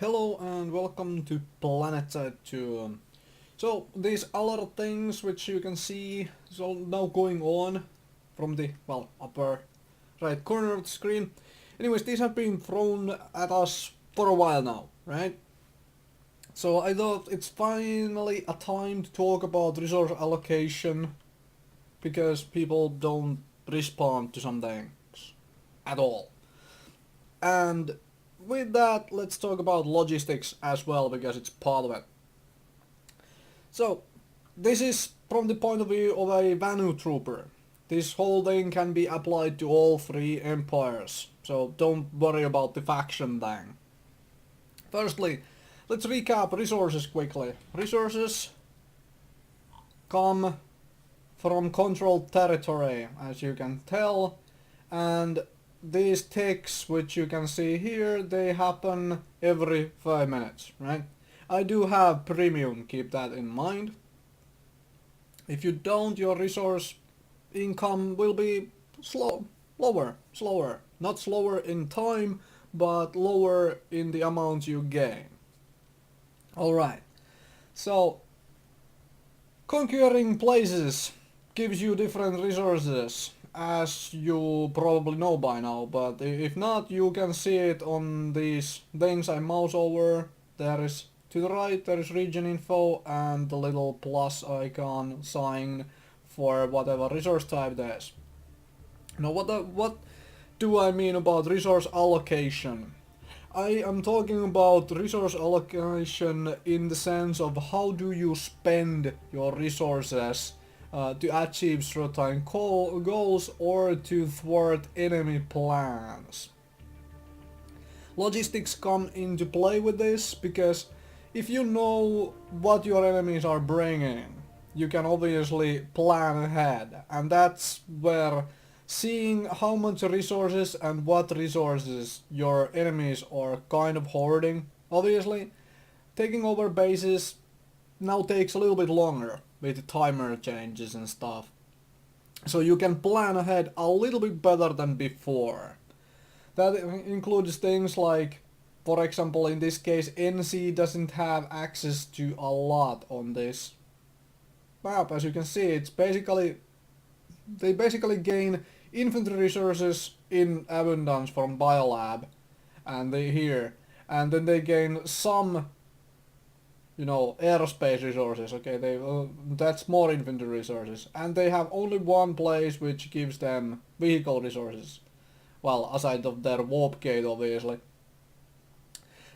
Hello and welcome to Planetside 2. So these a lot of things which you can see is all now going on from the upper right corner of the screen. Anyways, these have been thrown at us for a while now, right? So I thought it's finally a time to talk about resource allocation because people don't respond to some things at all. And with that, let's talk about logistics as well because it's part of it. So, this is from the point of view of a Vanu trooper. This whole thing can be applied to all three empires, so don't worry about the faction thing. Firstly, let's recap resources quickly. Resources come from controlled territory, as you can tell, and these ticks which you can see here, they happen every 5 minutes, right? I do have premium, keep that in mind. If you don't, your resource income will be slower. Not slower in time, but lower in the amount you gain. Alright, so conquering places gives you different resources, as you probably know by now, but if not, you can see it on these things I mouse over. There is to the right, there is region info and the little plus icon sign for whatever resource type there is. Now what do I mean about resource allocation? I am talking about resource allocation in the sense of how do you spend your resources to achieve certain goals or to thwart enemy plans. Logistics come into play with this because if you know what your enemies are bringing, you can obviously plan ahead, and that's where seeing how much resources and what resources your enemies are kind of hoarding, obviously taking over bases now takes a little bit longer with timer changes and stuff. So you can plan ahead a little bit better than before. That includes things like, for example, in this case, NC doesn't have access to a lot on this map. As you can see, they basically gain infantry resources in abundance from Biolab, and and then they gain some aerospace resources. Okay, that's more infantry resources, and they have only one place which gives them vehicle resources. Well, aside of their warp gate, obviously.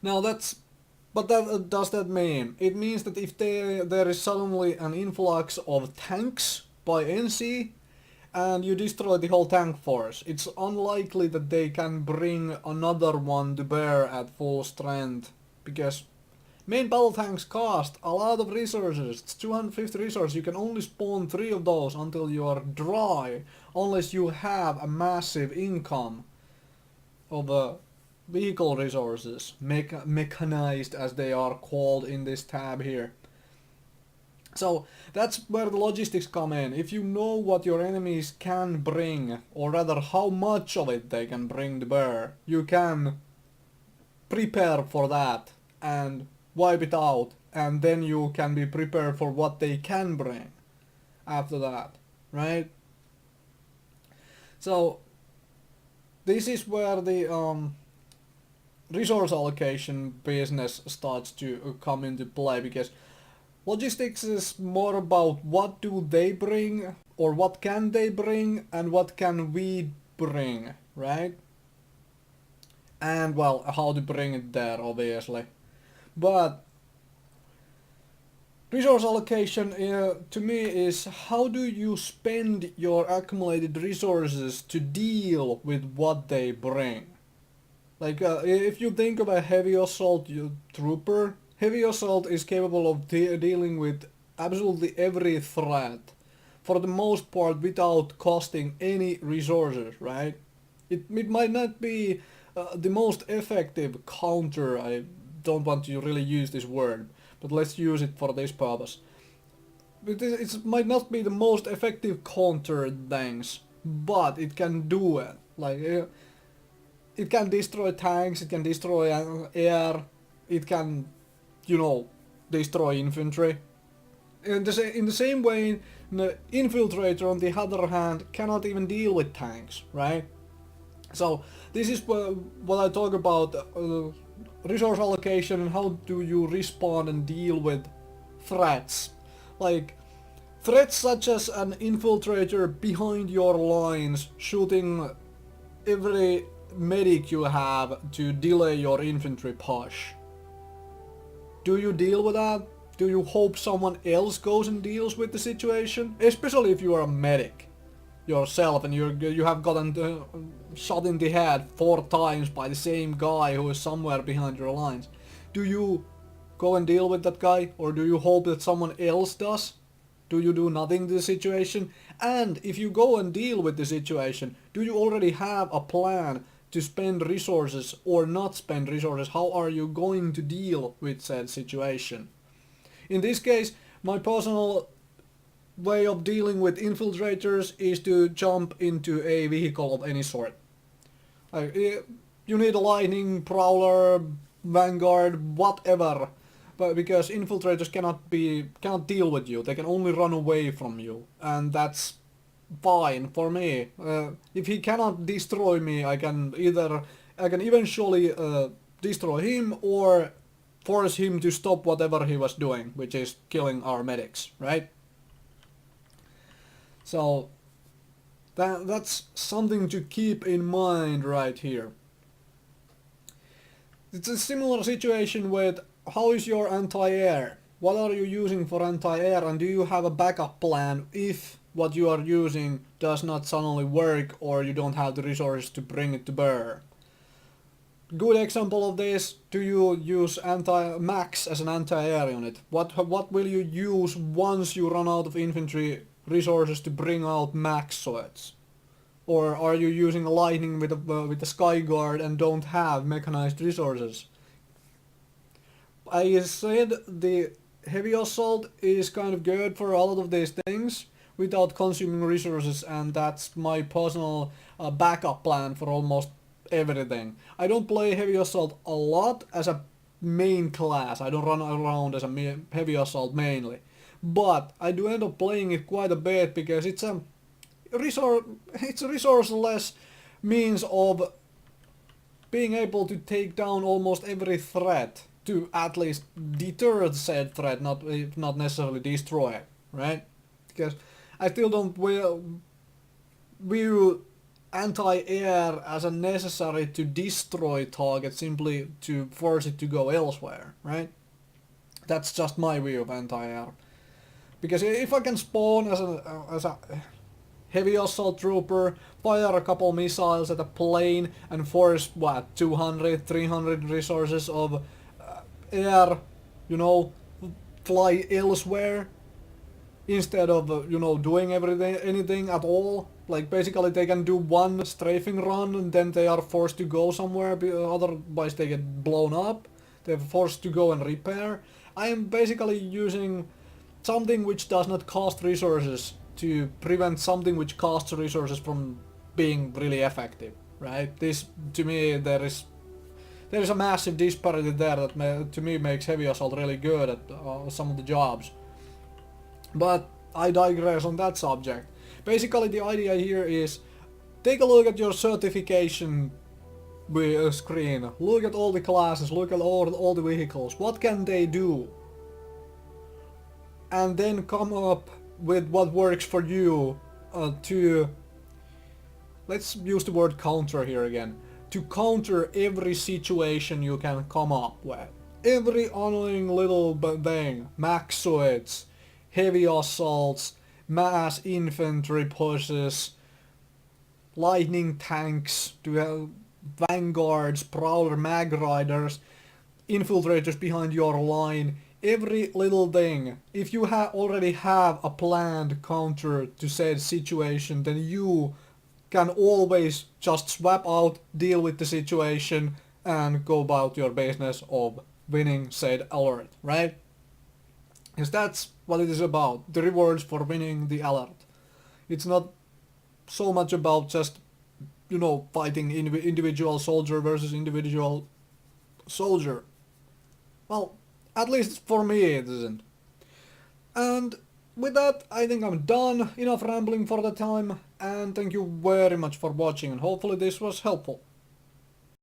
Now but does that mean? It means that if there is suddenly an influx of tanks by NC, and you destroy the whole tank force, it's unlikely that they can bring another one to bear at full strength, because main battle tanks cost a lot of resources. It's 250 resources. You can only spawn 3 of those until you are dry, unless you have a massive income of vehicle resources, mechanized as they are called in this tab here. So that's where the logistics come in. If you know what your enemies can bring, or rather how much of it they can bring to bear, you can prepare for that and wipe it out, and then you can be prepared for what they can bring after that, right? So this is where the resource allocation business starts to come into play, because logistics is more about what do they bring, or what can they bring, and what can we bring, right? And well, how to bring it there, obviously. But resource allocation to me is how do you spend your accumulated resources to deal with what they bring. Like if you think of a heavy assault trooper, heavy assault is capable of dealing with absolutely every threat, for the most part without costing any resources, right? It might not be the most effective counter, I don't want to really use this word, but let's use it for this purpose. It might not be the most effective counter things, but it can do it. Like it can destroy tanks, it can destroy air, it can, you know, destroy infantry. In the same way, the infiltrator, on the other hand, cannot even deal with tanks, right? So this is what I talk about resource allocation and how do you respond and deal with threats. Like threats such as an infiltrator behind your lines shooting every medic you have to delay your infantry push. Do you deal with that? Do you hope someone else goes and deals with the situation? Especially if you are a medic yourself and you have gotten shot in the head 4 times by the same guy who is somewhere behind your lines. Do you go and deal with that guy, or do you hope that someone else does? Do you do nothing to the situation? And if you go and deal with the situation, do you already have a plan to spend resources or not spend resources? How are you going to deal with said situation? In this case, my personal way of dealing with infiltrators is to jump into a vehicle of any sort. You need a lightning, prowler, vanguard, whatever, but because infiltrators cannot deal with you, they can only run away from you, and that's fine for me. If he cannot destroy me, I can eventually destroy him or force him to stop whatever he was doing, which is killing our medics, right? So that's something to keep in mind right here. It's a similar situation with how is your anti-air? What are you using for anti-air, and do you have a backup plan if what you are using does not suddenly work or you don't have the resources to bring it to bear? Good example of this, do you use max as an anti-air unit? What will you use once you run out of infantry resources to bring out max swords? Or are you using a lightning with a sky guard and don't have mechanized resources? I said the heavy assault is kind of good for a lot of these things without consuming resources, and that's my personal backup plan for almost everything. I don't play heavy assault a lot as a main class. I don't run around as a heavy assault mainly, but I do end up playing it quite a bit because it's a resourceless means of being able to take down almost every threat, to at least deter said threat, not necessarily destroy it, right? Because I still don't view anti-air as a necessary to destroy target simply to force it to go elsewhere, right? That's just my view of anti-air. Because if I can spawn as a heavy assault trooper, fire a couple missiles at a plane and force, 200, 300 resources of air, fly elsewhere, instead of, doing anything at all. Like, basically they can do one strafing run and then they are forced to go somewhere, otherwise they get blown up. They're forced to go and repair. I am basically using something which does not cost resources to prevent something which costs resources from being really effective, right? This, to me, there is a massive disparity there that to me makes heavy assault really good at some of the jobs. But I digress on that subject. Basically the idea here is, take a look at your certification screen, look at all the classes, look at all the vehicles, what can they do? And then come up with what works for you to, let's use the word counter here again, to counter every situation you can come up with. Every annoying little thing, max swords, heavy assaults, mass infantry pushes, lightning tanks, vanguards, prowler mag riders, infiltrators behind your line, every little thing. If you already have a planned counter to said situation, then you can always just swap out, deal with the situation, and go about your business of winning said alert, right? Because that's what it is about, the rewards for winning the alert. It's not so much about just, fighting individual soldier versus individual soldier. Well, at least for me it isn't. And with that, I think I'm done. Enough rambling for the time, and thank you very much for watching, and hopefully this was helpful.